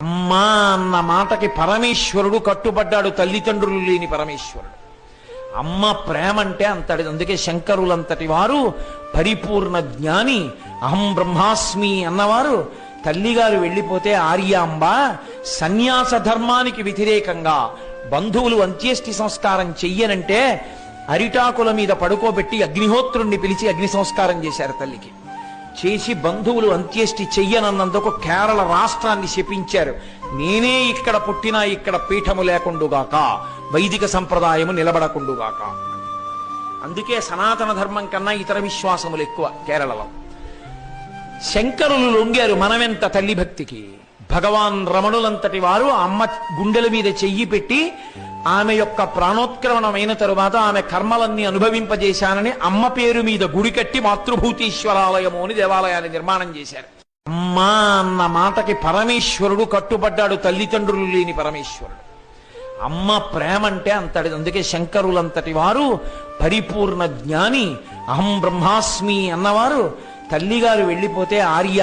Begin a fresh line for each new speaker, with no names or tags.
అమ్మా అన్న మాటకి పరమేశ్వరుడు కట్టుబడ్డాడు, తల్లిదండ్రులు లేని పరమేశ్వరుడు. అమ్మ ప్రేమ అంటే అంతటి. అందుకే శంకరులంతటి వారు పరిపూర్ణ జ్ఞాని, అహం బ్రహ్మాస్మి అన్నవారు తల్లిగారు వెళ్ళిపోతే ఆర్యాంబ సన్యాస ధర్మానికి వ్యతిరేకంగా బంధువులు అంత్యేష్టి సంస్కారం చెయ్యనంటే అరిటాకుల మీద పడుకోబెట్టి అగ్నిహోత్రుణ్ణి పిలిచి అగ్ని సంస్కారం చేశారు తల్లికి. చేసి బంధువులు అంత్యేష్టి చెయ్యనన్నందుకు కేరళ రాష్ట్రాన్ని శపించారు. నేనే ఇక్కడ పుట్టినా ఇక్కడ పీఠము లేకుండుగాక, వైదిక సంప్రదాయము నిలబడకుండుగాక. అందుకే సనాతన ధర్మం కన్నా ఇతర విశ్వాసములు ఎక్కువ కేరళలో. శంకరులు లొంగారు మనమెంత తల్లి భక్తికి. భగవాన్ రమణులంతటి వారు అమ్మ గుండెల మీద చెయ్యి పెట్టి ఆమె యొక్క ప్రాణోత్క్రమణమైన తరువాత ఆమె కర్మలన్నీ అనుభవింపజేశానని అమ్మ పేరు మీద గుడి కట్టి మాతృభూతీశ్వరాలయము అని దేవాలయాన్ని నిర్మాణం చేశారు. అమ్మా అన్న మాటకి పరమేశ్వరుడు కట్టుబడ్డాడు, తల్లిదండ్రులు లేని పరమేశ్వరుడు. అమ్మ ప్రేమ అంటే అంతటి. అందుకే శంకరులంతటి వారు పరిపూర్ణ జ్ఞాని, అహం బ్రహ్మాస్మి అన్నవారు తల్లిగారు వెళ్ళిపోతే ఆర్య